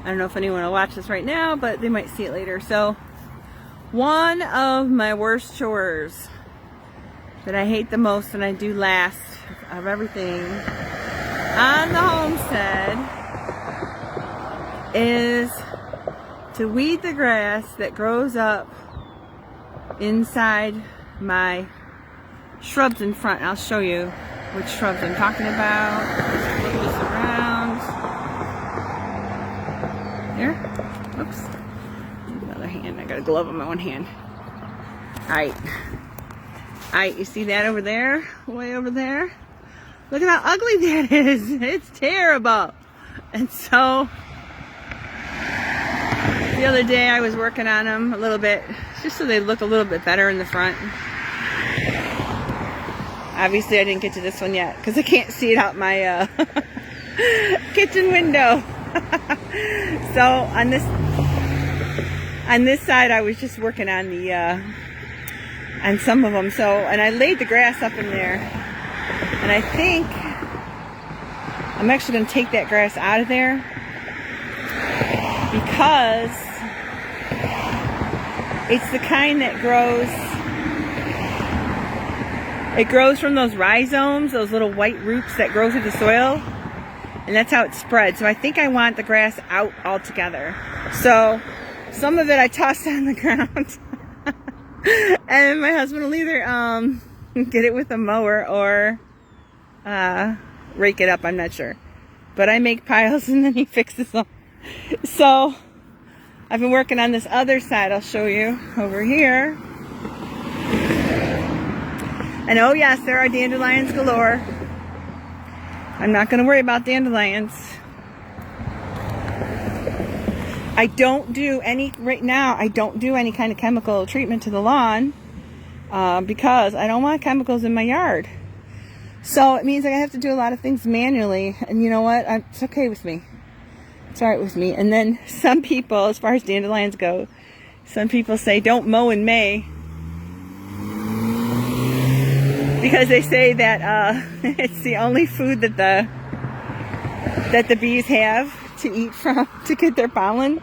I don't know if anyone will watch this right now, but they might see it later. So, one of my worst chores that I hate the most and I do last of everything on the homestead is to weed the grass that grows up inside my shrubs in front. I'll show you which shrubs I'm talking about. Just flip this around. There. Oops. The other hand. I got a glove on my one hand. Alright. Alright, you see that over there? Way over there? Look at how ugly that is. It's terrible. And so, the other day I was working on them a little bit, just so they look a little bit better in the front. Obviously I didn't get to this one yet, because I can't see it out my kitchen window. So, on this side I was just working on the, on some of them. So, and I laid the grass up in there. And I think I'm actually going to take that grass out of there because it's the kind that grows, it grows from those rhizomes, those little white roots that grow through the soil, and that's how it spreads. So I think I want the grass out altogether. So some of it I tossed on the ground and my husband will either get it with a mower or rake it up, I'm not sure. But I make piles and then he fixes them. So I've been working on this other side. I'll show you over here. And oh yes, there are dandelions galore. I'm not going to worry about dandelions. I don't do any, right now, I don't do any kind of chemical treatment to the lawn because I don't want chemicals in my yard. So it means I have to do a lot of things manually, and you know what? It's okay with me. It's alright with me. And then some people, as far as dandelions go, some people say don't mow in May because they say that it's the only food that the bees have to eat from to get their pollen,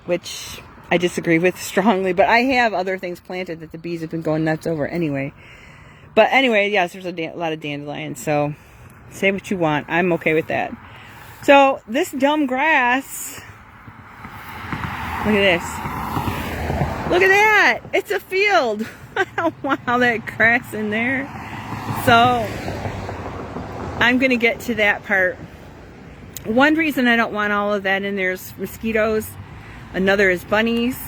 which I disagree with strongly. But I have other things planted that the bees have been going nuts over anyway. But anyway, yes, there's a lot of dandelions, so say what you want. I'm okay with that. So, this dumb grass, look at this. Look at that! It's a field! I don't want all that grass in there. So, I'm going to get to that part. One reason I don't want all of that in there is mosquitoes. Another is bunnies.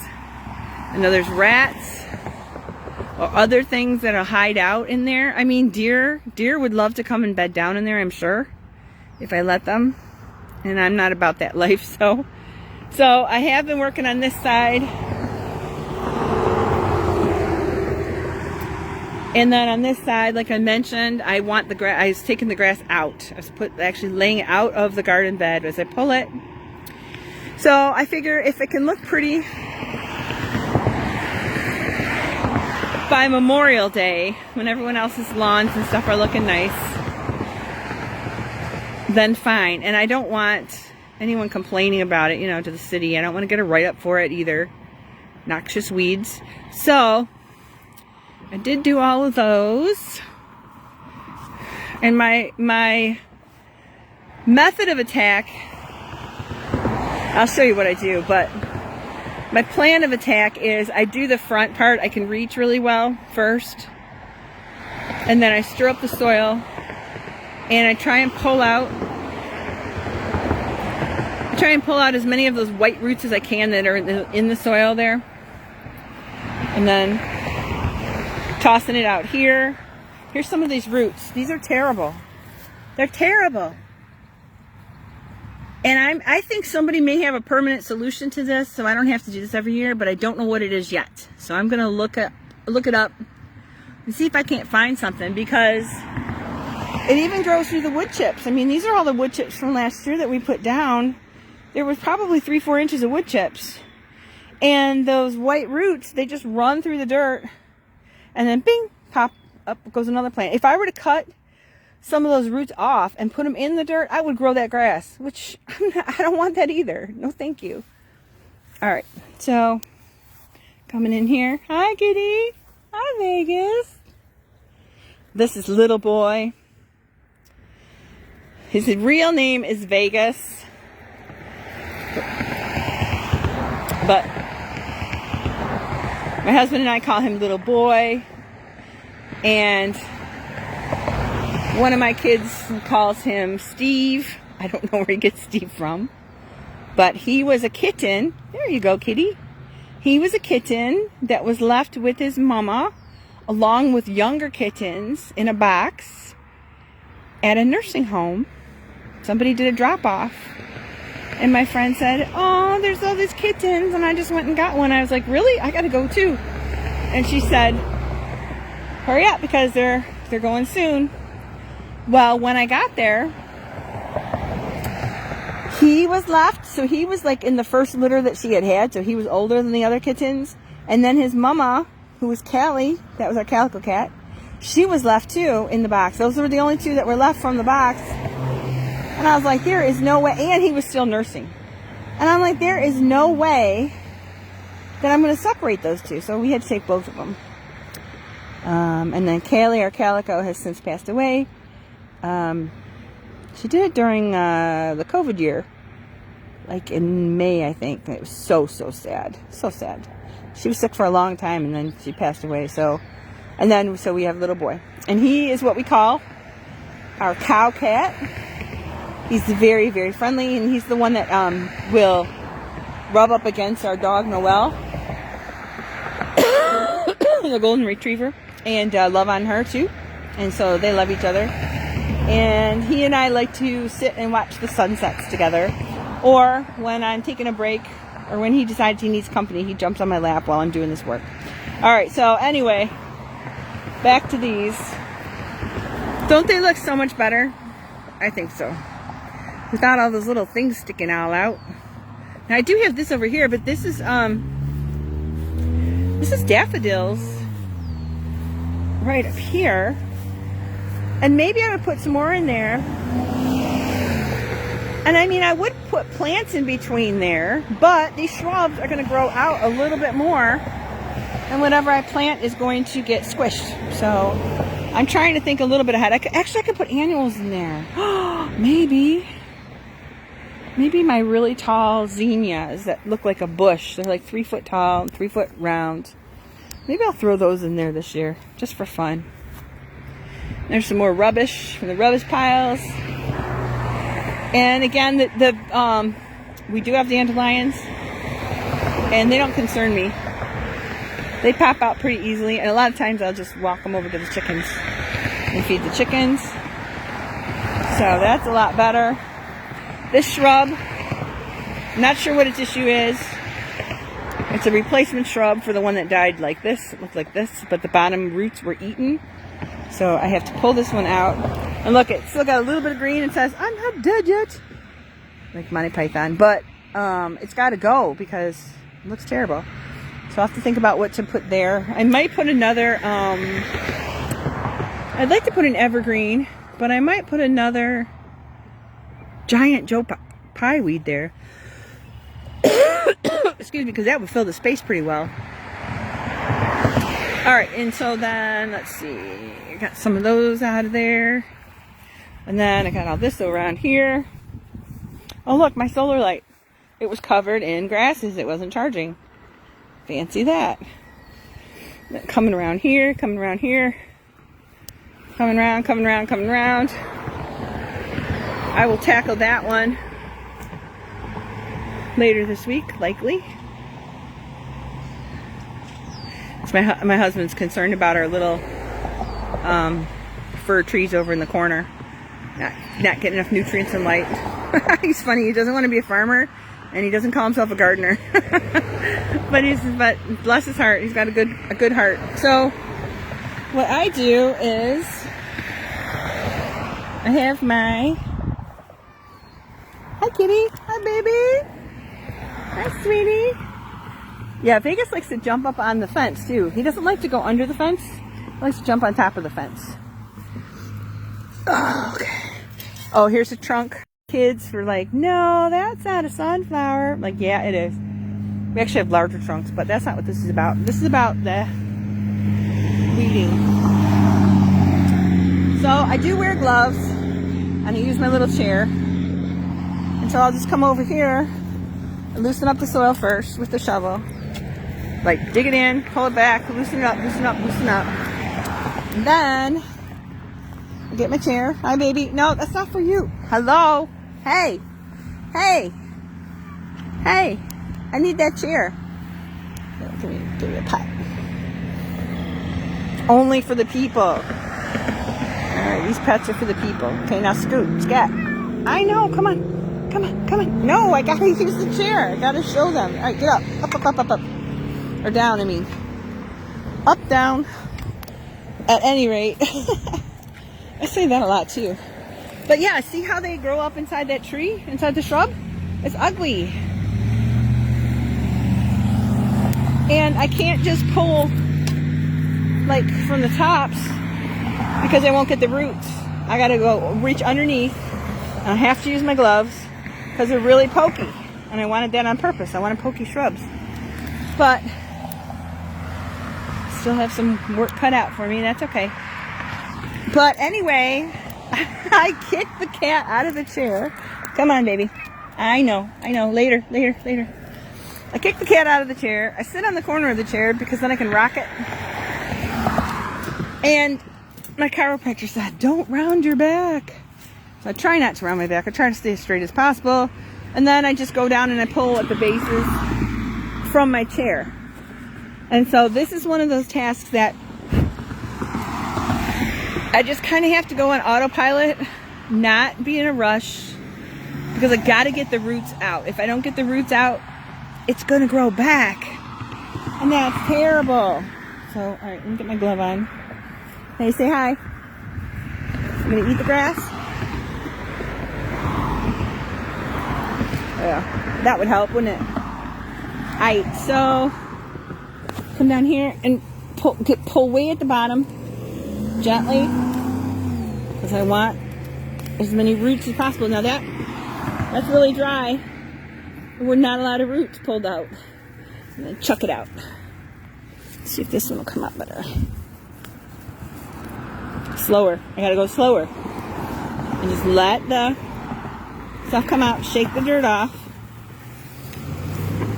Another is rats. Or other things that'll hide out in there. I mean, deer would love to come and bed down in there, I'm sure, if I let them. And I'm not about that life, so I have been working on this side. And then on this side, like I mentioned, I want the grass. I was taking the grass out. I was actually laying it out of the garden bed as I pull it. So I figure if it can look pretty by Memorial Day, when everyone else's lawns and stuff are looking nice, then fine. And I don't want anyone complaining about it, you know, to the city. I don't want to get a write-up for it either. Noxious weeds. So, I did do all of those. And my method of attack, I'll show you what I do, but my plan of attack is I do the front part. I can reach really well first. And then I stir up the soil. And I try and pull out as many of those white roots as I can that are in the soil there. And then tossing it out here. Here's some of these roots. These are terrible. They're terrible. And I think somebody may have a permanent solution to this, so I don't have to do this every year, but I don't know what it is yet. So I'm going to look it up and see if I can't find something, because it even grows through the wood chips. I mean, these are all the wood chips from last year that we put down. There was probably 3-4 inches of wood chips. And those white roots, they just run through the dirt, and then bing, pop, up goes another plant. If I were to cut some of those roots off and put them in the dirt, I would grow that grass, which I don't want that either. No, thank you. All right, so coming in here. Hi, kitty. Hi, Vegas. This is little boy. His real name is Vegas, but my husband and I call him little boy, and one of my kids calls him Steve. I don't know where he gets Steve from, but he was a kitten. There you go, kitty. He was a kitten that was left with his mama along with younger kittens in a box at a nursing home. Somebody did a drop-off, and my friend said, oh, there's all these kittens, and I just went and got one. I was like, really? I gotta go too. And she said, hurry up, because they're going soon. Well, when I got there, he was left, so he was like in the first litter that she had, so he was older than the other kittens. And then his mama, who was Callie, that was our calico cat, she was left too in the box. Those were the only two that were left from the box. And I was like, there is no way. And he was still nursing. And I'm like, there is no way that I'm going to separate those two. So we had to take both of them. And then Callie, our calico, has since passed away. She did it during the COVID year. Like in May, I think. It was so sad. So sad. She was sick for a long time, and then she passed away. So we have little boy. And he is what we call our cowcat. He's very, very friendly, and he's the one that will rub up against our dog, Noelle, the golden retriever, and love on her, too. And so they love each other. And he and I like to sit and watch the sunsets together. Or when I'm taking a break, or when he decides he needs company, he jumps on my lap while I'm doing this work. All right, so anyway, back to these. Don't they look so much better? I think so. Without all those little things sticking all out. Now I do have this over here, but this is daffodils right up here. And maybe I would put some more in there. And I mean, I would put plants in between there, but these shrubs are going to grow out a little bit more, and whatever I plant is going to get squished. So I'm trying to think a little bit ahead. I could put annuals in there. Maybe my really tall zinnias that look like a bush. They're like 3 foot tall, 3 foot round. Maybe I'll throw those in there this year, just for fun. There's some more rubbish from the rubbish piles. And again, we do have dandelions, and they don't concern me. They pop out pretty easily, and a lot of times I'll just walk them over to the chickens and feed the chickens. So that's a lot better. This shrub, I'm not sure what its issue is. It's a replacement shrub for the one that died like this. It looked like this, but the bottom roots were eaten. So I have to pull this one out. And look, it's still got a little bit of green. It says, I'm not dead yet. Like Monty Python. But it's got to go because it looks terrible. So I'll have to think about what to put there. I might put another, I'd like to put an evergreen, but I might put another giant Joe Pye weed there. Excuse me, because that would fill the space pretty well. Alright, and so then, let's see. I got some of those out of there. And then I got all this around here. Oh, look, my solar light. It was covered in grasses. It wasn't charging. Fancy that. Coming around here, coming around here. Coming around, coming around, coming around. I will tackle that one later this week, likely. It's my husband's concerned about our little fir trees over in the corner. Not getting enough nutrients and light. He's funny. He doesn't want to be a farmer, and he doesn't call himself a gardener. but bless his heart, he's got a good heart. So what I do is I have my hi kitty, hi baby, hi sweetie. Yeah, Vegas likes to jump up on the fence too. He doesn't like to go under the fence. He likes to jump on top of the fence. Oh, okay. Oh, here's a trunk. Kids were like, no, that's not a sunflower. I'm like, yeah, it is. We actually have larger trunks, but that's not what this is about. This is about the weeding. So I do wear gloves, and I use my little chair. And so I'll just come over here and loosen up the soil first with the shovel. Like, dig it in, pull it back, loosen it up, loosen up, loosen up. And then I get my chair. Hi, baby. No, that's not for you. Hello. Hey. Hey. Hey. I need that chair. Give me a pat. Only for the people. Alright, these pets are for the people. Okay, now scoot, scat. I know, come on. Come on, come on. No, I gotta use the chair. I gotta show them. Alright, get up. Up, up, up, up, up. Or down, I mean. Up, down. At any rate. I say that a lot too. But yeah, see how they grow up inside that tree? Inside the shrub? It's ugly. And I can't just pull like from the tops because I won't get the roots. I gotta go reach underneath. I have to use my gloves because they're really pokey. And I wanted that on purpose. I wanted pokey shrubs. But still have some work cut out for me. That's okay. But anyway, I kicked the cat out of the chair. Come on, baby. I know. Later. I kick the cat out of the chair. I sit on the corner of the chair because then I can rock it. And my chiropractor said, don't round your back. So I try not to round my back. I try to stay as straight as possible. And then I just go down and I pull at the bases from my chair. And so this is one of those tasks that I just kind of have to go on autopilot, not be in a rush, because I got to get the roots out. If I don't get the roots out, it's going to grow back. And that's terrible. So, all right, let me get my glove on. Hey, say hi. I'm going to eat the grass. Yeah, that would help, wouldn't it? All right, so come down here and pull way at the bottom, gently, because I want as many roots as possible. Now that's really dry. We're not a lot of roots pulled out. I'm going to chuck it out. Let's see if this one will come up better. Slower. I got to go slower. And just let the stuff come out. Shake the dirt off.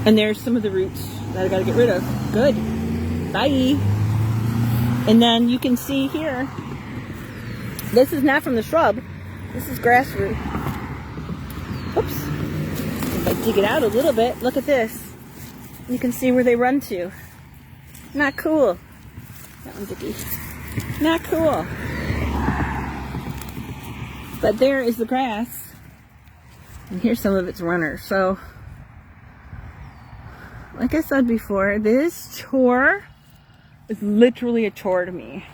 And there's some of the roots that I got to get rid of. Good. Bye. And then you can see here, this is not from the shrub. This is grass root. Oops. If I dig it out a little bit, look at this. You can see where they run to. Not cool. That one's icky. Not cool. But there is the grass. And here's some of its runners. So, like I said before, this chore is literally a chore to me.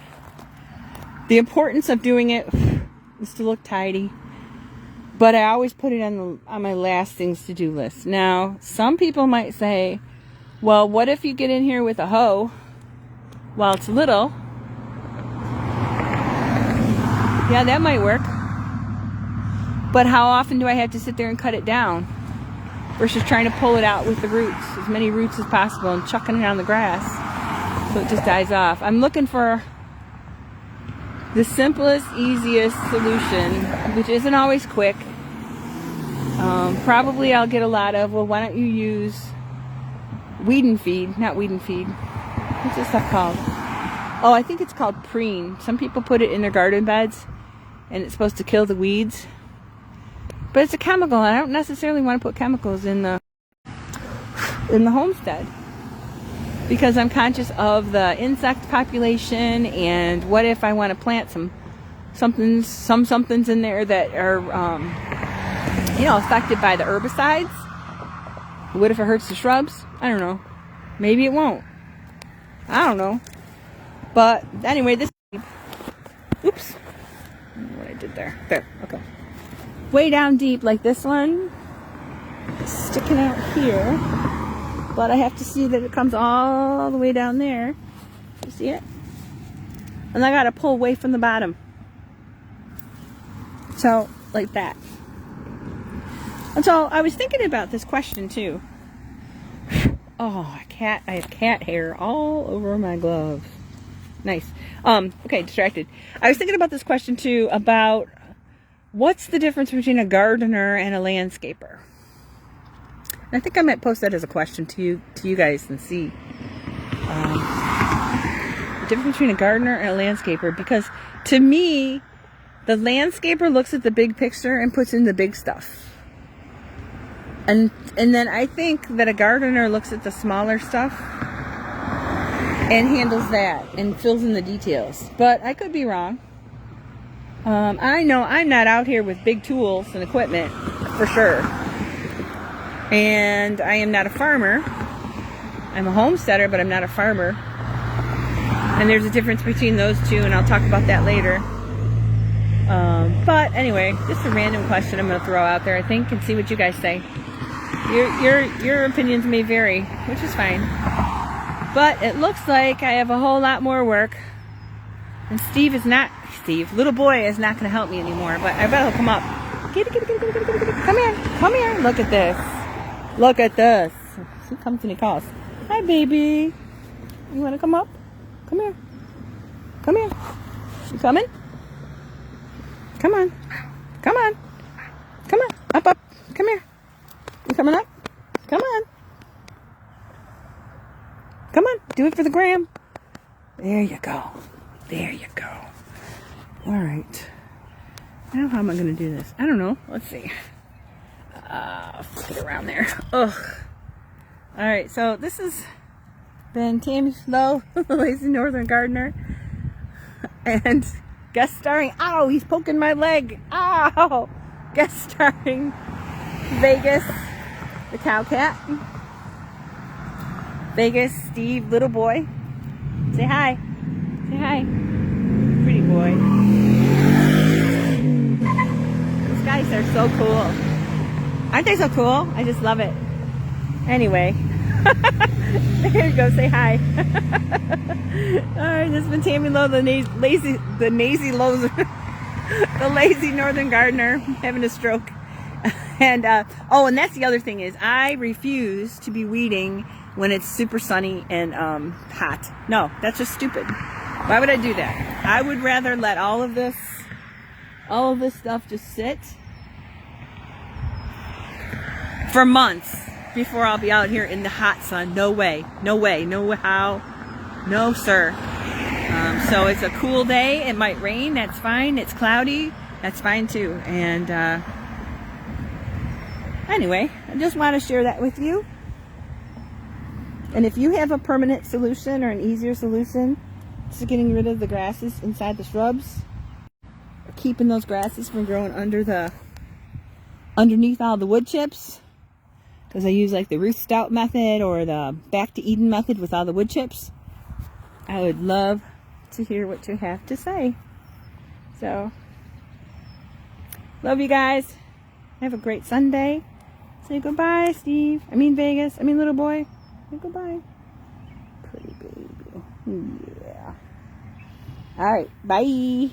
The importance of doing it is to look tidy. But I always put it on my last things to do list. Now, some people might say, well, what if you get in here with a hoe while it's little? Yeah, that might work. But how often do I have to sit there and cut it down versus trying to pull it out with the roots, as many roots as possible, and chucking it on the grass so it just dies off? I'm looking for the simplest, easiest solution, which isn't always quick. Probably I'll get a lot of, well, why don't you use weed and feed? Not weed and feed. What's this stuff called? Oh, I think it's called preen. Some people put it in their garden beds, and it's supposed to kill the weeds. But it's a chemical, and I don't necessarily want to put chemicals in the homestead, because I'm conscious of the insect population, and what if I want to plant some somethings in there that are affected by the herbicides? What if it hurts the shrubs? I don't know. Maybe it won't. I don't know. But anyway, this, oops, I don't know what I did there. There, okay. Way down deep, like this one, sticking out here. But I have to see that it comes all the way down there. You see it? And I gotta pull away from the bottom. So, like that. And so, I was thinking about this question, too. Oh, I have cat hair all over my glove. Nice. Okay, distracted. I was thinking about this question, too, about what's the difference between a gardener and a landscaper? And I think I might post that as a question to you guys and see. The difference between a gardener and a landscaper, because to me, the landscaper looks at the big picture and puts in the big stuff. And then I think that a gardener looks at the smaller stuff and handles that and fills in the details. But I could be wrong. I know I'm not out here with big tools and equipment, for sure. And I am not a farmer. I'm a homesteader, but I'm not a farmer. And there's a difference between those two, and I'll talk about that later. But anyway, just a random question I'm going to throw out there, I think, and see what you guys say. Your opinions may vary, which is fine. But it looks like I have a whole lot more work. And little boy is not going to help me anymore, but I bet he'll come up. Kitty. Come here. Look at this. He comes and he calls. Hi, baby. You want to come up? Come here. You coming? Come on. Up. Come here. You coming up? Come on. Do it for the gram. There you go. All right. Now how am I going to do this? I don't know. Let's see. Put it around there. Ugh. All right. So this has been Tammy Slow, the Lazy Northern Gardener, and guest starring. Ow! He's poking my leg. Ow! Guest starring Vegas, the cowcat. Vegas, Steve, little boy. Say hi. Pretty boy. These guys are so cool. Aren't they so cool? I just love it. Anyway. There you go. Say hi. Alright, this has been Tammy Lowe, the lazy Northern Gardener, having a stroke. And and that's the other thing is I refuse to be weeding when it's super sunny and hot. No, that's just stupid. Why would I do that? I would rather let all of this stuff just sit for months before I'll be out here in the hot sun. No way, no how, no sir. So it's a cool day. It might rain, that's fine. It's cloudy, that's fine too. And anyway, I just want to share that with you. And if you have a permanent solution or an easier solution to getting rid of the grasses inside the shrubs, or keeping those grasses from growing underneath all the wood chips, because I use like the Ruth Stout method or the Back to Eden method with all the wood chips, I would love to hear what you have to say. So, love you guys. Have a great Sunday. Say goodbye, Steve. Vegas. little boy. Say goodbye. Pretty baby. Yeah. All right. Bye.